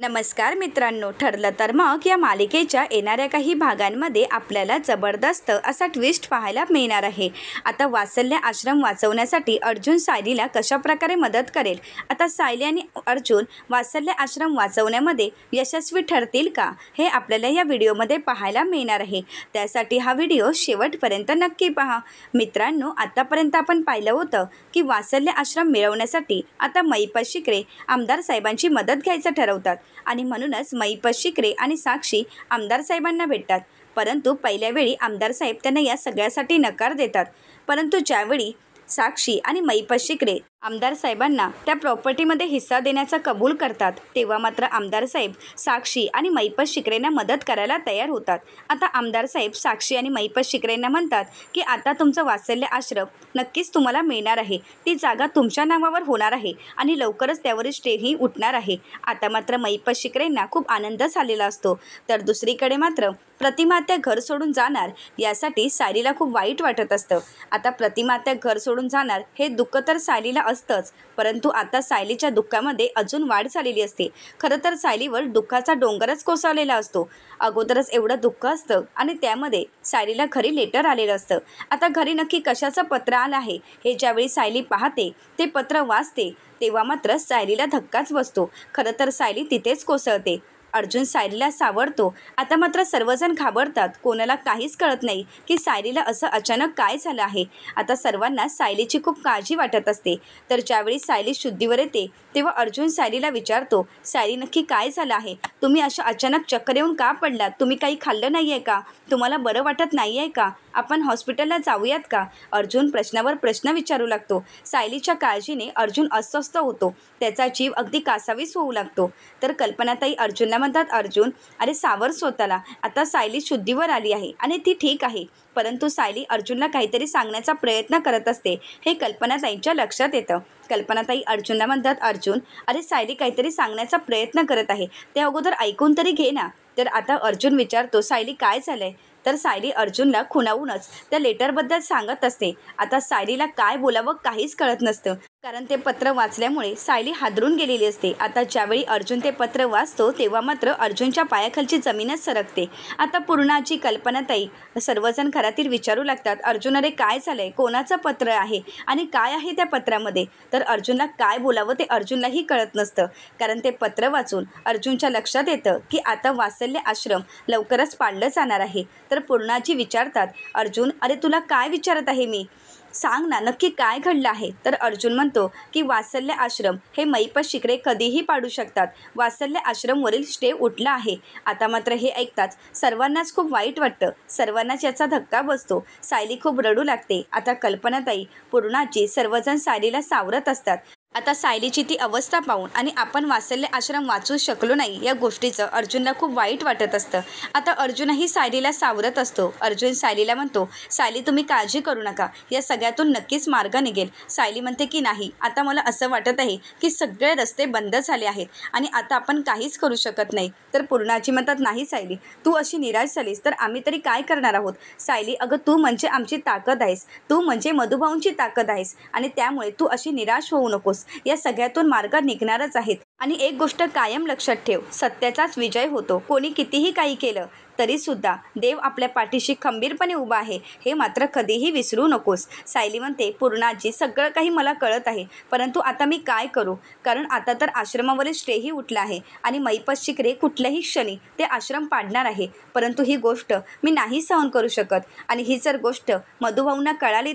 नमस्कार मित्रांनो, ठरलं तर मग या मालिकेच्या येणाऱ्या काही भागांमध्ये आपल्याला जबरदस्त असा ट्विस्ट पाहायला मिळणार आहे। आता वात्सल्य आश्रम वाचवण्यासाठी अर्जुन सायलीला कशाप्रकारे मदत करेल, आता सायली आणि अर्जुन वात्सल्य आश्रम वाचवण्यामध्ये यशस्वी ठरतील का, हे आपल्याला या व्हिडिओमध्ये पाहायला मिळणार आहे। त्यासाठी हा व्हिडिओ शेवटपर्यंत नक्की पहा। मित्रांनो, आतापर्यंत आपण पाहिलं होतं की वात्सल्य आश्रम मिळवण्यासाठी आता महिपत शिकरे आमदार साहेबांची मदत घ्यायचं ठरवतात आणि म्हणूनच महिपत शिकरे आणि साक्षी आमदार साहेबांना भेटतात। परंतु पहिल्या वेळी आमदार साहेब त्यांना या सगळ्यासाठी नकार देतात। परंतु ज्यावेळी साक्षी आणि महिपत शिकरे आमदार साहेबांना त्या प्रॉपर्टीमध्ये हिस्सा देण्याचा कबूल करतात, तेव्हा मात्र आमदार साहेब साक्षी आणि महिपत शिकरेंना मदत करायला तयार होतात। आता आमदार साहेब साक्षी आणि महिपत शिकरेंना म्हणतात की आता तुमचं वात्सल्य आश्रम नक्कीच तुम्हाला मिळणार आहे, ती जागा तुमच्या नावावर होणार आहे आणि लवकरच त्यावरील स्टेही उठणार आहे। आता मात्र महिपत शिकरेंना खूप आनंद झालेला असतो, तर दुसरीकडे मात्र प्रतिमा त्या घर सोडून जाणार यासाठी सायलीला खूप वाईट वाटत असतं। आता प्रतिमा त्या घर सोडून जाणार हे दुःख तर सायलीला असतंच, परंतु आता सायलीच्या दुःखामध्ये अजून वाढ झालेली असते। खरं तर सायलीवर दुःखाचा डोंगरच कोसळलेला असतो। अगोदरच एवढं दुःख असतं आणि त्यामध्ये सायलीला घरी लेटर आलेलं असतं। आता घरी नक्की कशाचं पत्र आलं आहे हे ज्यावेळी सायली पाहते, ते पत्र वाचते, तेव्हा मात्र सायलीला धक्काच बसतो। खरं तर सायली तिथेच कोसळते। अर्जुन सायलीला सावरतो। आता मात्र सर्वजण घाबरतात, कोणाला काहीच कळत नाही की सायलीला असं अचानक काय झालं आहे। आता सर्वांना सायलीची खूप काळजी वाटत असते। तर ज्यावेळी सायली शुद्धीवर येते तेव्हा अर्जुन सायलीला विचारतो, सायली नक्की काय झालं आहे, तुम्ही अशा अचानक चक्कर येऊन का पडलात, तुम्ही काही खाल्लं नाही आहे का, तुम्हाला बरं वाटत नाही आहे का, आपण हॉस्पिटलला जाऊयात का। अर्जुन प्रश्नावर प्रश्न विचारू लागतो। सायलीच्या काळजीने अर्जुन अस्वस्थ होतो, त्याचा जीव अगदी कासावीस होऊ लागतो। तर कल्पनाताई अर्जुनला म्हणतात, अर्जुन अरे सावर स्वतःला, आता सायली शुद्धीवर आली आहे आणि ती ठीक आहे। परंतु सायली अर्जुनला काहीतरी सांगण्याचा प्रयत्न करत असते, हे कल्पनाताईंच्या लक्षात येतं। कल्पनाताई अर्जुनला म्हणतात, अर्जुन अरे सायली काहीतरी सांगण्याचा प्रयत्न करत आहे, ते अगोदर ऐकून तरी घे ना। तर आता अर्जुन विचारतो, सायली काय झालंय। तर सायली अर्जुनला खुणावूनच त्या लेटरबद्दल सांगत असते। आता सायलीला काय बोलावं काहीच कळत नसतं, कारण ते पत्र वाचल्यामुळे सायली हादरून गेलेली असते। आता ज्यावेळी अर्जुन ते पत्र वाचतो तेव्हा मात्र अर्जुनच्या पायाखालची जमीनच सरकते। आता पूर्णाची कल्पनाताई सर्वजण घरातील विचारू लागतात, अर्जुन अरे काय झालंय, कोणाचं पत्र आहे आणि काय आहे त्या पत्रामध्ये। तर अर्जुनला काय बोलावं ते अर्जुनलाही कळत नसतं, कारण ते पत्र वाचून अर्जुनच्या लक्षात येतं की आता वात्सल्य आश्रम लवकरच पाडलं जाणार आहे। तर पूर्णाजी विचारतात, अर्जुन अरे तुला काय विचारत आहे मी, सांग ना नक्की काय घडलं आहे। तर अर्जुन म्हणतो की वात्सल्य आश्रम हे महिपत शिकरे कधीही पाडू शकतात, वात्सल्य आश्रमवरील स्टे उठला आहे। आता मात्र हे ऐकताच सर्वांनाच खूप वाईट वाटतं, सर्वांनाच याचा धक्का बसतो। सायली खूप रडू लागते। आता कल्पनाताई पूर्णाची सर्वजण सायलीला सावरत असतात। आता सायलीची ती अवस्था पाहून आणि आपण वात्सल्य आश्रम वाचू शकलो नाही या गोष्टीचं अर्जुनला खूप वाईट वाटत असतं। आता अर्जुनही सायलीला सावरत असतो। अर्जुन सायलीला म्हणतो, सायली तुम्ही काळजी करू नका, या सगळ्यातून नक्कीच मार्ग निघेल। सायली म्हणते की नाही, आता मला असं वाटत आहे की सगळे रस्ते बंद झाले आहेत आणि आता आपण काहीच करू शकत नाही। तर पूर्णाची म्हणतात, नाही सायली, तू अशी निराश झालीस तर आम्ही तरी काय करणार आहोत। सायली अगं तू म्हणजे आमची ताकद आहेस, तू म्हणजे मधुभाऊंची ताकद आहेस आणि त्यामुळे तू अशी निराश होऊ नकोस, या सगळ्यातून मार्ग निघणारच आहेत। आणि एक गोष्ट कायम लक्षात ठेव, सत्याचाच विजय होतो, कोणी कितीही काही केलं तरी सुद्धा देव आपल्या पाठीशी खंबीरपणे उभा आहे, हे मात्र कधीही विसरू नकोस। सायली म्हणते, पूर्णाजी सगळं काही मला कळत आहे, परंतु आता मी काय करू, कारण आता तर आश्रमावरील स्टेही उठला आहे आणि महिपत शिकरे कुठल्याही क्षणी ते आश्रम पाडणार आहे। परंतु ही गोष्ट मी नाही सहन करू शकत आणि ही जर गोष्ट मधुभाऊंना कळाली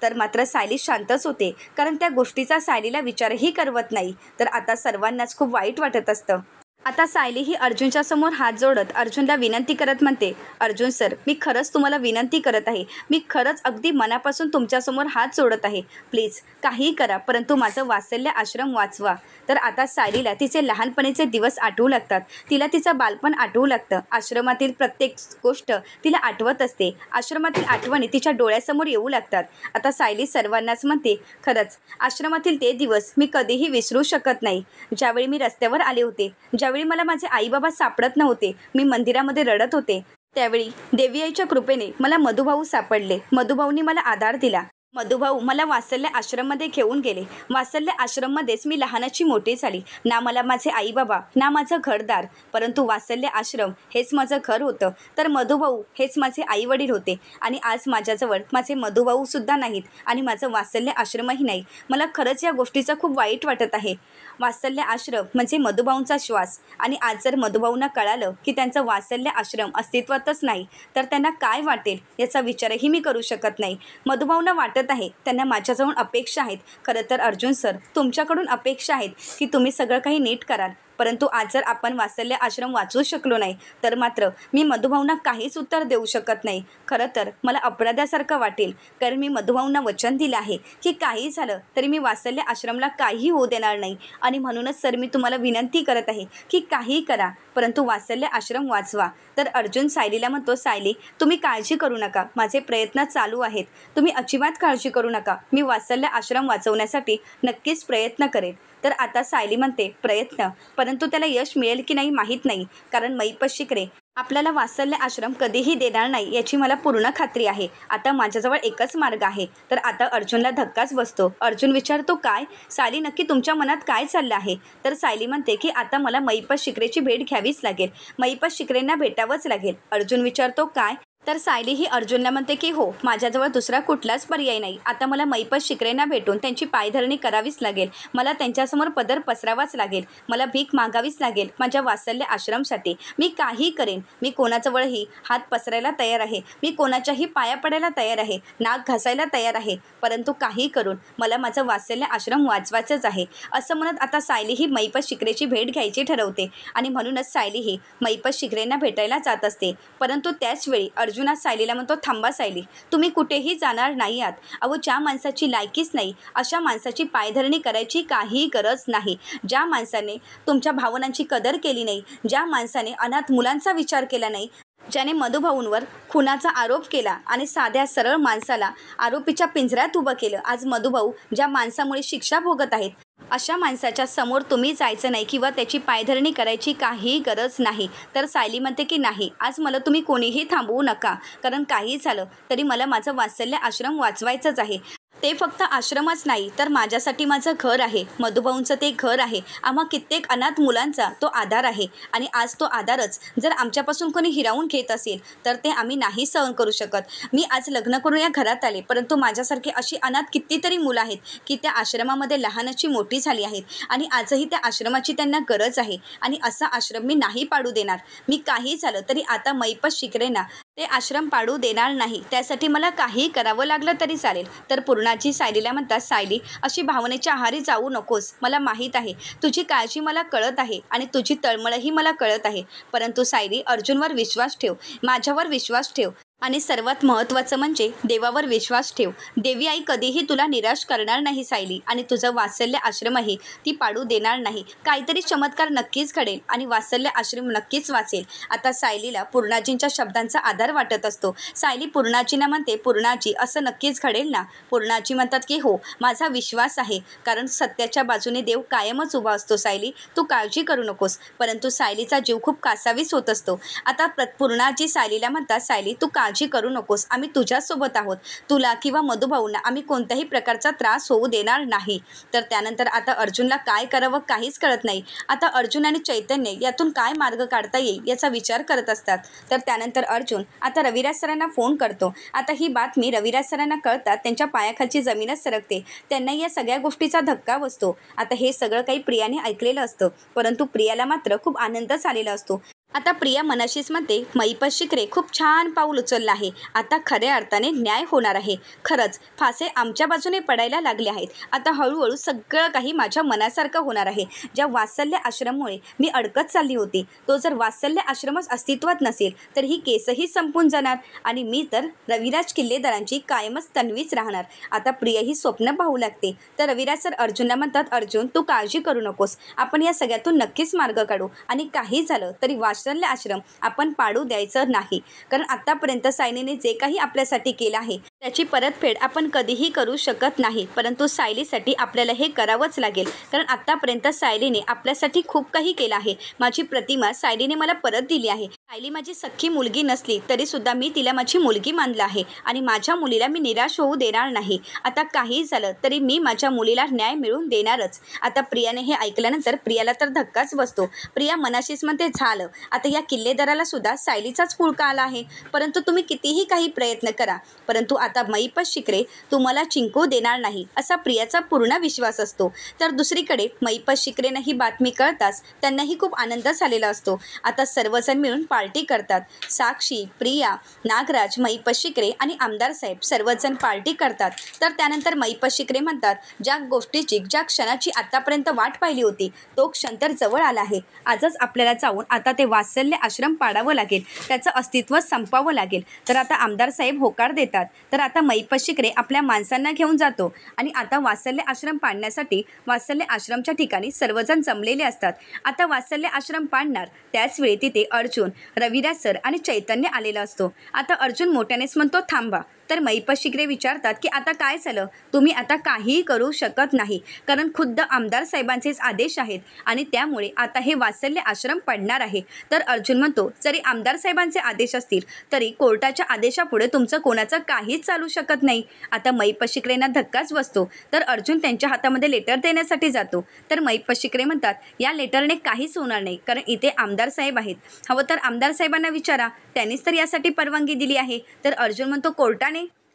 तर मात्र सायली शांतच होते, कारण त्या गोष्टीचा सायलीला विचारही करवत नाही। तर आता सर्वांनाच खूप वाईट वाटत असतं। आता सायली ही अर्जुनच्या समोर हात जोडत अर्जुनला विनंती करत म्हणते, अर्जुन सर मी खरंच तुम्हाला विनंती करत आहे, मी खरंच अगदी मनापासून तुमच्यासमोर हात जोडत आहे, प्लीज काहीही करा, परंतु माझं वात्सल्य आश्रम वाचवा। तर आता सायलीला तिचे लहानपणीचे दिवस आठवू लागतात, तिला तिचं बालपण आठवू लागतं, आश्रमातील प्रत्येक गोष्ट तिला आठवत असते, आश्रमातील आठवणी तिच्या डोळ्यासमोर येऊ लागतात। आता सायली सर्वांनाच म्हणते, खरंच आश्रमातील ते दिवस मी कधीही विसरू शकत नाही, ज्यावेळी मी रस्त्यावर आले होते, ज्यावेळी मला माझे आईबाबा सापडत नव्हते, मी मंदिरामध्ये रडत होते, त्यावेळी देवी आईच्या कृपेने मला मधुभाऊ सापडले, मधुभाऊंनी मला आधार दिला मधुभाऊ मला वात्सल्य आश्रममध्ये घेऊन गेले. वात्सल्य आश्रममध्येच मी लहानाची मोठी झाली. ना मला माझे आई बाबा ना माझं घरदार, परंतु वात्सल्य आश्रम हेच माझं घर होतं. तर मधुभाऊ हेच माझे आई वडील होते. आणि आज माझ्याजवळ माझे मधुभाऊ सुद्धा नाहीत आणि माझं वात्सल्य आश्रमही नाही. मला खरंच या गोष्टीचं खूप वाईट वाटत आहे. वात्सल्य आश्रम म्हणजे मधुभाऊंचा श्वास. आणि आज जर मधुभाऊंना कळालं की त्यांचं वात्सल्य आश्रम अस्तित्वातच नाही तर त्यांना काय वाटेल याचा विचारही मी करू शकत नाही. मधुभाऊंना वाटत आहे त्यांना माझ्याजवळ अपेक्षा आहेत. खरं तर अर्जुन सर, तुमच्याकडून अपेक्षा आहेत की तुम्ही सगळं काही नीट कराल. परंतु आज जर आपण वात्सल्य आश्रम वाचवू शकलो नाही तर मात्र मी मधुभाऊंना काहीच उत्तर देऊ शकत नाही. खरं तर मला अपराध्यासारखं वाटेल, कारण मी मधुभाऊंना वचन दिलं आहे की काही झालं तरी मी वात्सल्य आश्रमला काहीही होऊ देणार नाही. आणि म्हणूनच सर मी तुम्हाला विनंती करत आहे की काहीही करा, परंतु वात्सल्य आश्रम वाचवा. तर अर्जुन सायलीला म्हणतो, सायली तुम्ही काळजी करू नका, माझे प्रयत्न चालू आहेत. तुम्ही अजिबात काळजी करू नका, मी वात्सल्य आश्रम वाचवण्यासाठी नक्कीच प्रयत्न करेन. तर आता सायली म्हणते, प्रयत्न, परंतु त्याला यश मिळेल की नाही माहीत नाही, कारण महिपत शिकरे आपल्याला वात्सल्य आश्रम कधीही देणार नाही याची मला पूर्ण खात्री आहे. आता माझ्याजवळ एकच मार्ग आहे. तर आता अर्जुनला धक्काच बसतो. अर्जुन विचारतो, काय सायली, नक्की तुमच्या मनात काय चाललं आहे? तर सायली म्हणते की आता मला महिपत शिकरेची भेट घ्यावीच लागेल, महिपत शिकरेंना भेटावंच लागेल. अर्जुन विचारतो, काय? तर सायली ही अर्जुनला म्हणते की हो, माझ्याजवळ दुसरा कुठलाच पर्याय नाही. आता मला महिपत शिकरेंना भेटून त्यांची पायधरणी करावीच लागेल. मला त्यांच्यासमोर पदर पसरावाच लागेल. मला भीक मागावीच लागेल माझ्या वात्सल्य आश्रमसाठी. मी काही करेन. मी कोणाजवळही हात पसरायला तयार आहे. मी कोणाच्याही पाया पडायला तयार आहे, नाक घासायला तयार आहे. परंतु काही करून मला माझं वात्सल्य आश्रम वाचवायचंच आहे. असं म्हणत आता सायली ही महिपत शिकरेची भेट घ्यायची ठरवते. आणि म्हणूनच सायली ही महिपत शिकरेंना भेटायला जात असते. परंतु त्याचवेळी अर्जुन सायलीला म्हणतो, थांबा सायली, तुम्ही कुठेही जाणार नाही आहात. अहो, ज्या माणसाची लायकीच नाही अशा माणसाची पायधरणी करायची काही गरज नाही. ज्या माणसाने तुमच्या भावनांची कदर केली नाही, ज्या माणसाने अनाथ मुलांचा विचार केला नाही, ज्याने मधुभाऊंवर खुनाचा आरोप केला आणि साध्या सरळ माणसाला आरोपीच्या पिंजऱ्यात उभं केलं, आज मधुभाऊ ज्या माणसामुळे शिक्षा भोगत आहेत, अशा माणसाच्या समोर तुम्ही जायचं नाही किंवा त्याची पायधरणी करायची काही गरज नाही. तर सायली म्हणते की नाही, आज मला तुम्ही कोणीही थांबवू नका, कारण काही झालं तरी मला माझं वात्सल्य आश्रम वाचवायचंच आहे. ते फक्त आश्रमच नाही तर माझ्यासाठी माझं घर आहे. मधुभाऊंचं ते घर आहे. आम्हा कित्येक अनाथ मुलांचा तो आधार आहे. आणि आज तो आधारच जर आमच्यापासून कोणी हिरावून घेत असेल तर ते आम्ही नाही सहन करू शकत. मी आज लग्न करून या घरात आले, परंतु माझ्यासारखी अशी अनाथ कितीतरी मुलं आहेत की त्या आश्रमामध्ये लहानाची मोठी झाली आहेत आणि आजही त्या आश्रमाची त्यांना गरज आहे. आणि असा आश्रम मी नाही पाडू देणार. मी काही झालं तरी आता महिपत शिकरेंना ते आश्रम पाडू देणार नाही. त्यासाठी मला काही करावं लागलं तरी चालेल. तर पूर्णाजी सायलीला म्हणतात, सायली, अशी भावनेच्या आहारी जाऊ नकोस. मला माहीत आहे तुझी काळजी मला कळत आहे आणि तुझी तळमळही मला कळत आहे. परंतु सायली, अर्जुनवर विश्वास ठेव, माझ्यावर विश्वास ठेव आणि सर्वात महत्त्वाचं म्हणजे देवावर विश्वास ठेव. देवी आई कधीही तुला निराश करणार नाही सायली, आणि तुझं वात्सल्य आश्रमही ती पाडू देणार नाही. काहीतरी चमत्कार नक्कीच घडेल आणि वात्सल्य आश्रम नक्कीच वाचेल. आता सायलीला पूर्णाजींच्या शब्दांचा आधार वाटत असतो. सायली पूर्णाजींना म्हणते, पूर्णाजी, असं नक्कीच घडेल ना? पूर्णाजी म्हणतात की हो, माझा विश्वास आहे, कारण सत्याच्या बाजूने देव कायमच उभा असतो. सायली, तू काळजी करू नकोस. परंतु सायलीचा जीव खूप कासावीस होत असतो. आता पूर्णाजी सायलीला म्हणतात, सायली, तू काळजी करू नकोस, आम्ही तुझ्यासोबत आहोत. तुला किंवा मधुभाऊंना आम्ही कोणत्याही प्रकारचा त्रास होऊ देणार नाही. तर त्यानंतर आता अर्जुनला काय करावं काहीच कळत नाही. आता अर्जुन आणि चैतन्य यातून काय मार्ग काढता येईल याचा विचार करत असतात. तर त्यानंतर अर्जुन आता रविराज सरांना फोन करतो. आता ही बातमी रविराज सरांना कळतात त्यांच्या पायाखालची जमीनच सरकते. त्यांना या सगळ्या गोष्टीचा धक्का बसतो. आता हे सगळं काही प्रियाने ऐकलेलं असतं, परंतु प्रियाला मात्र खूप आनंद झालेला असतो. आता प्रिया मनाशीच म्हणते, महिपत शिकरे खूप छान पाऊल उचललं आहे. आता खऱ्या अर्थाने न्याय होणार आहे. खरंच फासे आमच्या बाजूने पडायला लागले आहेत. आता हळूहळू सगळं काही माझ्या मनासारखं होणार आहे. ज्या वात्सल्य आश्रममुळे मी अडकत चालली होती, तो जर वात्सल्य आश्रमच अस्तित्वात नसेल तर ही केसही संपून जाणार आणि मी तर रविराज किल्लेदारांची कायमच तन्वीच राहणार. आता प्रिया ही स्वप्न पाहू लागते. तर रविराज सर अर्जुनला म्हणतात, अर्जुन, तू काळजी करू नकोस, आपण या सगळ्यातून नक्कीच मार्ग काढू आणि काही झालं तरी वात्सल्य आश्रम आपण पाडू द्यायचं नाही. कारण आतापर्यंत सायलीने जे काही आपल्यासाठी केलं आहे त्याची परतफेड आपण कधीही करू शकत नाही, परंतु सायलीसाठी आपल्याला हे करावंच लागेल. कारण आत्तापर्यंत सायलीने आपल्यासाठी खूप काही केलं आहे. माझी प्रतिमा सायलीने मला परत दिली आहे. सायली माझी सख्खी मुलगी नसली तरीसुद्धा मी तिला माझी मुलगी मानलं आहे आणि माझ्या मुलीला मी निराश होऊ देणार नाही. आता काही झालं तरी मी माझ्या मुलीला न्याय मिळवून देणारच. आता प्रियाने हे ऐकल्यानंतर प्रियाला तर धक्काच बसतो. प्रिया मनाशीच म्हणते, झालं आता या किल्लेदाराला सुद्धा सायलीचाच पुळका आला आहे. परंतु तुम्ही कितीही काही प्रयत्न करा, परंतु आता महिपत शिकरे तुम्हाला चिंकू देणार नाही असा प्रियाचा पूर्ण विश्वास असतो. तर दुसरीकडे महिपत शिकरेनं ही बातमी कळताच त्यांनाही खूप आनंद झालेला असतो. आता सर्वजण मिळून पार्टी करतात. साक्षी, प्रिया, नागराज, महिपत शिकरे आणि आमदार साहेब सर्वजण पार्टी करतात. तर त्यानंतर महिपत शिकरे म्हणतात, ज्या गोष्टीची ज्या क्षणाची आतापर्यंत वाट पाहिली होती तो क्षण तर जवळ आला आहे. आजच आपल्याला जाऊन आता ते वात्सल्य आश्रम पाडावं लागेल, त्याचं अस्तित्व संपवावं लागेल. तर आता आमदार साहेब होकार देतात. तर आता महिपत शिकरे आपल्या माणसांना घेऊन जातो आणि आता वात्सल्य आश्रम पाडण्यासाठी वात्सल्य आश्रमच्या ठिकाणी सर्वजण जमलेले असतात. आता वात्सल्य आश्रम पाडणार त्याचवेळी तिथे अर्जुन, रविराज सर आणि चैतन्य आलेला असतो. आता अर्जुन मोठ्यानेच म्हणतो, थांबा. तर महिपत शिकरे विचारतात की आता काय झालं? तुम्ही आता काहीही करू शकत नाही, कारण खुद्द आमदार साहेबांचेच आदेश आहेत आणि त्यामुळे आता हे वात्सल्य आश्रम पडणार आहे. तर अर्जुन म्हणतो, जरी आमदार साहेबांचे आदेश असतील तरी कोर्टाच्या आदेशापुढे तुमचं कोणाचं काहीच चालू शकत नाही. आता महिपत शिकरेंना धक्काच बसतो. तर अर्जुन त्यांच्या हातामध्ये लेटर देण्यासाठी जातो. तर महिपत शिकरे म्हणतात, या लेटरने काहीच होणार नाही, कारण इथे आमदार साहेब आहेत. हवं तर आमदार साहेबांना विचारा, त्यांनीच तर यासाठी परवानगी दिली आहे. तर अर्जुन म्हणतो,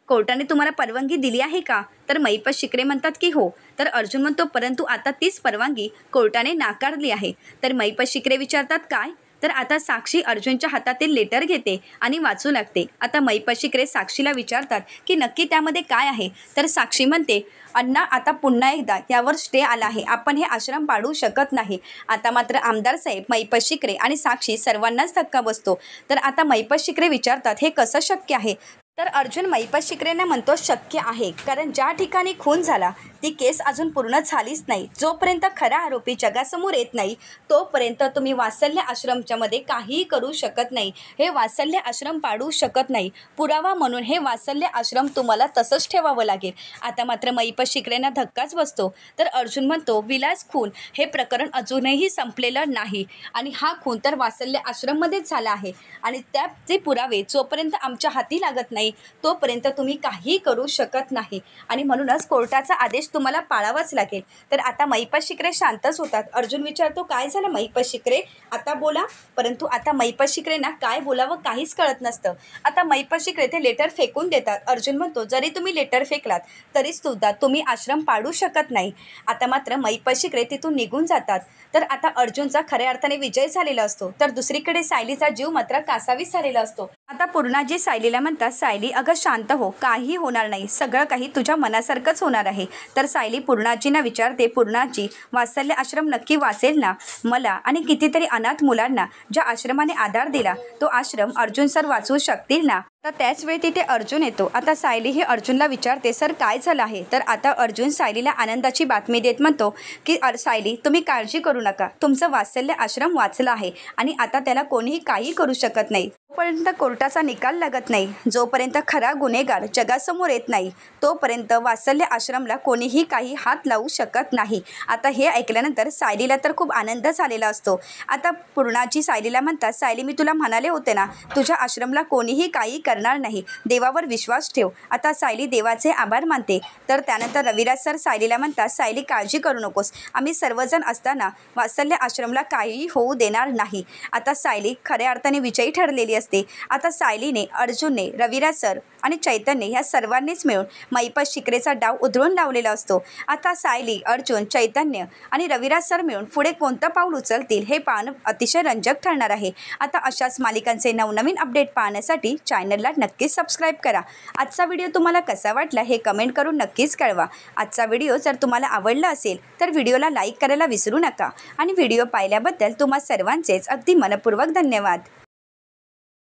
कोर्टाने तुम्हाला परवानगी दिली आहे का? तर महिपत शिकरे म्हणतात की हो. तर अर्जुन म्हणतो, परंतु आता तीच परवानगी कोर्टाने नाकारली आहे. तर महिपत शिकरे विचारतात, काय? तर आता साक्षी अर्जुनच्या हातातील लेटर घेते आणि वाचू लागते. आता महिपत शिकरे साक्षीला विचारतात की नक्की त्यामध्ये काय आहे? तर साक्षी म्हणते, अण्णा आता पुन्हा एकदा यावर स्टे आला आहे, आपण हे आश्रम पाडू शकत नाही. आता मात्र आमदार साहेब, महिपत शिकरे आणि साक्षी सर्वांनाच धक्का बसतो. तर आता महिपत शिकरे विचारतात, हे कसं शक्य आहे? तर अर्जुन महिपत शिकरेंना म्हणतो, शक्य आहे, कारण ज्या ठिकाणी खून झाला ती केस अजून पूर्ण झालीच नाही. जोपर्यंत खरा आरोपी जगासमोर येत नाही तोपर्यंत तुम्ही वात्सल्य आश्रमच्यामध्ये काहीही करू शकत नाही. हे वात्सल्य आश्रम पाडू शकत नाही. पुरावा म्हणून हे वात्सल्य आश्रम तुम्हाला तसंच ठेवावं लागेल. आता मात्र महिपत शिकरेंना धक्काच बसतो. तर अर्जुन म्हणतो, विलास खून हे प्रकरण अजूनही संपलेलं नाही आणि हा खून तर वात्सल्य आश्रममध्येच झाला आहे आणि त्याचे पुरावे जोपर्यंत आमच्या हाती लागत नाही तोपर्यंत तुम्ही काही करू शकत नाही आणि म्हणूनच कोर्टाचा आदेश तुम्हाला पाळावाच लागेल. तर आता महिपत शिकरे शांतच होतात. अर्जुन विचारतो, काय झालं महिपत शिकरे, आता बोला. परंतु आता महिपत शिकरेंना काय बोलावं काहीच कळत नसतं. आता महिपत शिकरे ते लेटर फेकून देतात. अर्जुन म्हणतो, जरी तुम्ही लेटर फेकलात तरी सुद्धा तुम्ही आश्रम पाडू शकत नाही. आता मात्र महिपत शिकरे तिथून निघून जातात. तर आता अर्जुनचा खऱ्या अर्थाने विजय झालेला असतो. तर दुसरीकडे सायलीचा जीव मात्र कासावीस झालेला असतो. आता पूर्णाजी सायलीला म्हणतात, सायली अगं शांत हो, काही होणार नाही, सगळं काही तुझ्या मनासारखंच होणार आहे. तर सायली पूर्णाजींना विचारते, पूर्णाजी वात्सल्य आश्रम नक्की वाचेल ना? मला आणि कितीतरी अनाथ मुलांना ज्या आश्रमाने आधार दिला तो आश्रम अर्जुन सर वाचवू शकतील ना? तर त्याच वेळी तिथे अर्जुन येतो. आता सायली ही अर्जुनला विचारते, सर काय झालं आहे? तर आता अर्जुन सायलीला आनंदाची बातमी देत म्हणतो की सायली तुम्ही काळजी करू नका, तुमचं वात्सल्य आश्रम वाचलं आहे आणि आता त्याला कोणीही काही करू शकत नाही. जोपर्यंत कोर्टाचा निकाल लागत नाही, जोपर्यंत खरा गुन्हेगार जगासमोर येत नाही तोपर्यंत वात्सल्य आश्रमला कोणीही काही हात लावू शकत नाही. आता हे ऐकल्यानंतर सायलीला तर खूप आनंद झालेला असतो. आता पूर्णाजी सायलीला म्हणतात, सायली मी तुला म्हणाले होते ना, तुझ्या आश्रमला कोणीही काही करणार नाही, देवावर विश्वास ठेव. आता सायली देवाचे आभार मानते. तर त्यानंतर रविराज सर सायलीला म्हणतात, सायली काळजी करू नकोस, आम्ही सर्वजण असताना वात्सल्य आश्रमला काहीही होऊ देणार नाही. आता सायली खऱ्या अर्थाने विजयी ठरलेली असते. आता सायलीने, अर्जुनने, रविराज सर आणि चैतन्य ह्या सर्वांनीच मिळून महिपत शिकरेचा डाव उधळून लावलेला असतो. आता सायली, अर्जुन, चैतन्य आणि रविराज सर मिळून पुढे कोणतं पाऊल उचलतील हे पाहणं अतिशय रंजक ठरणार आहे. आता अशाच मालिकांचे नवनवीन अपडेट पाहण्यासाठी चॅनलला नक्कीच सबस्क्राईब करा. आजचा व्हिडिओ तुम्हाला कसा वाटला हे कमेंट करून नक्कीच कळवा. आजचा व्हिडिओ जर तुम्हाला आवडला असेल तर व्हिडिओला लाईक करायला विसरू नका आणि व्हिडिओ पाहिल्याबद्दल तुम्हा सर्वांचेच अगदी मनपूर्वक धन्यवाद.